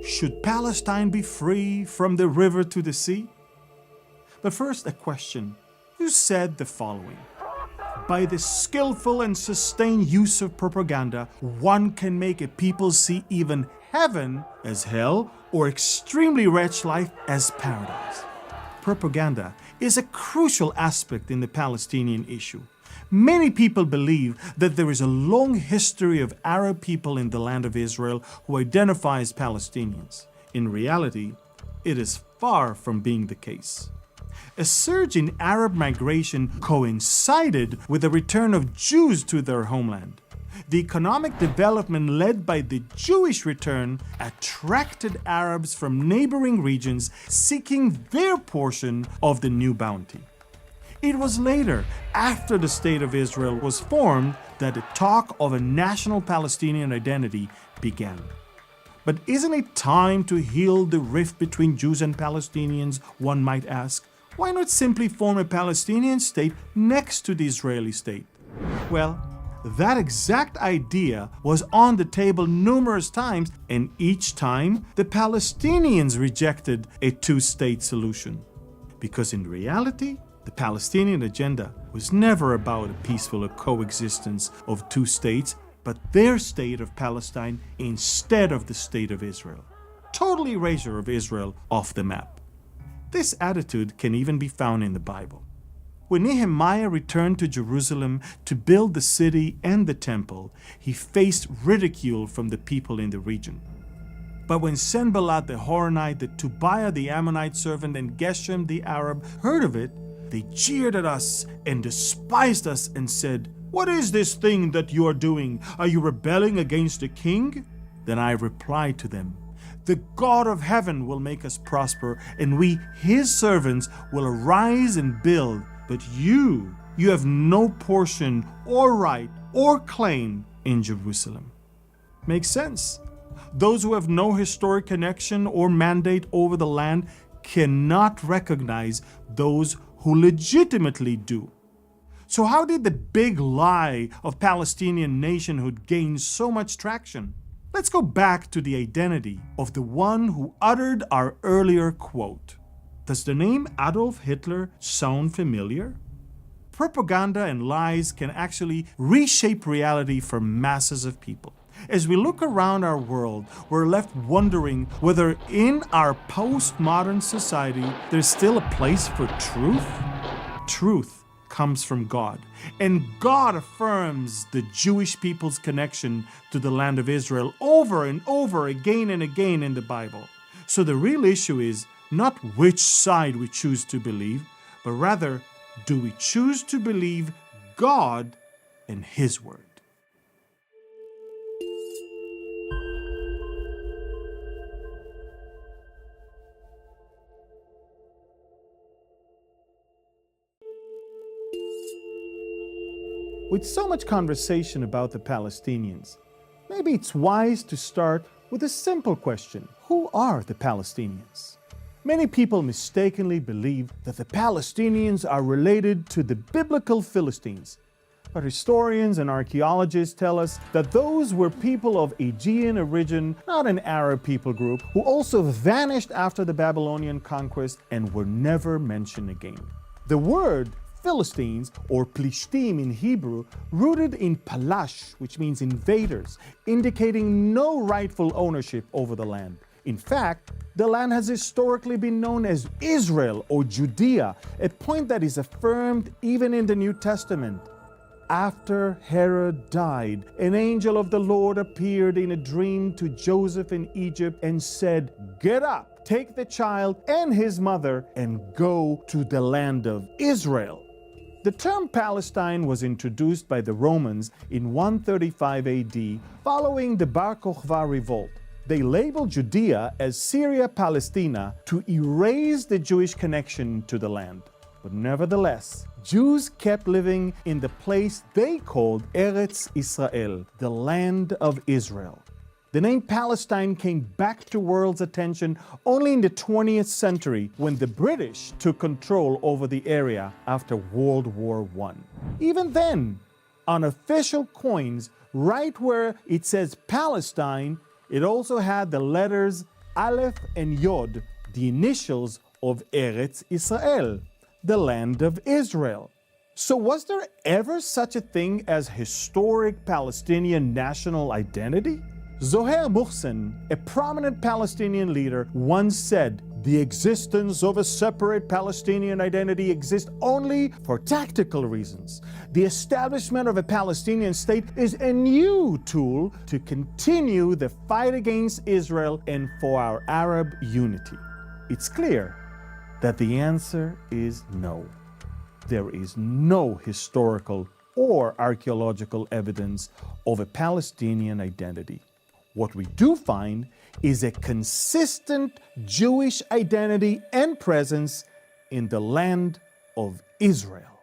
Should Palestine be free from the river to the sea? But first, a question. Who said the following? By the skillful and sustained use of propaganda, one can make a people see even heaven as hell or extremely wretched life as paradise. Propaganda is a crucial aspect in the Palestinian issue. Many people believe that there is a long history of Arab people in the land of Israel who identify as Palestinians. In reality, it is far from being the case. A surge in Arab migration coincided with the return of Jews to their homeland. The economic development led by the Jewish return attracted Arabs from neighboring regions seeking their portion of the new bounty. It was later, after the State of Israel was formed, that the talk of a national Palestinian identity began. But isn't it time to heal the rift between Jews and Palestinians, one might ask? Why not simply form a Palestinian state next to the Israeli state? Well, that exact idea was on the table numerous times, and each time the Palestinians rejected a two-state solution. Because in reality, the Palestinian agenda was never about a peaceful coexistence of two states, but their state of Palestine instead of the state of Israel. Total erasure of Israel off the map. This attitude can even be found in the Bible. When Nehemiah returned to Jerusalem to build the city and the temple, he faced ridicule from the people in the region. But when Sanballat the Horonite, the Tobiah the Ammonite servant, and Geshem the Arab heard of it, they jeered at us and despised us and said, "What is this thing that you are doing? Are you rebelling against the king?" Then I replied to them, "The God of heaven will make us prosper, and we, his servants, will arise and build. But you have no portion or right or claim in Jerusalem." Makes sense. Those who have no historic connection or mandate over the land cannot recognize those who legitimately do. So how did the big lie of Palestinian nationhood gain so much traction? Let's go back to the identity of the one who uttered our earlier quote. Does the name Adolf Hitler sound familiar? Propaganda and lies can actually reshape reality for masses of people. As we look around our world, we're left wondering whether in our postmodern society there's still a place for truth. Truth comes from God, and God affirms the Jewish people's connection to the land of Israel over and over again and again in the Bible. So the real issue is not which side we choose to believe, but rather, do we choose to believe God and His Word? With so much conversation about the Palestinians, maybe it's wise to start with a simple question. Who are the Palestinians? Many people mistakenly believe that the Palestinians are related to the biblical Philistines. But historians and archaeologists tell us that those were people of Aegean origin, not an Arab people group, who also vanished after the Babylonian conquest and were never mentioned again. The word Philistines, or Plishtim in Hebrew, rooted in Palash, which means invaders, indicating no rightful ownership over the land. In fact, the land has historically been known as Israel or Judea, a point that is affirmed even in the New Testament. After Herod died, an angel of the Lord appeared in a dream to Joseph in Egypt and said, "Get up, take the child and his mother, and go to the land of Israel." The term Palestine was introduced by the Romans in 135 AD following the Bar Kokhba revolt. They labeled Judea as Syria Palestina to erase the Jewish connection to the land. But nevertheless, Jews kept living in the place they called Eretz Israel, the land of Israel. The name Palestine came back to world's attention only in the 20th century when the British took control over the area after World War I. Even then, on official coins, right where it says Palestine, it also had the letters Aleph and Yod, the initials of Eretz Israel, the land of Israel. So was there ever such a thing as historic Palestinian national identity? Zohair Muhsin, a prominent Palestinian leader, once said, "The existence of a separate Palestinian identity exists only for tactical reasons. The establishment of a Palestinian state is a new tool to continue the fight against Israel and for our Arab unity." It's clear that the answer is no. There is no historical or archaeological evidence of a Palestinian identity. What we do find is a consistent Jewish identity and presence in the land of Israel.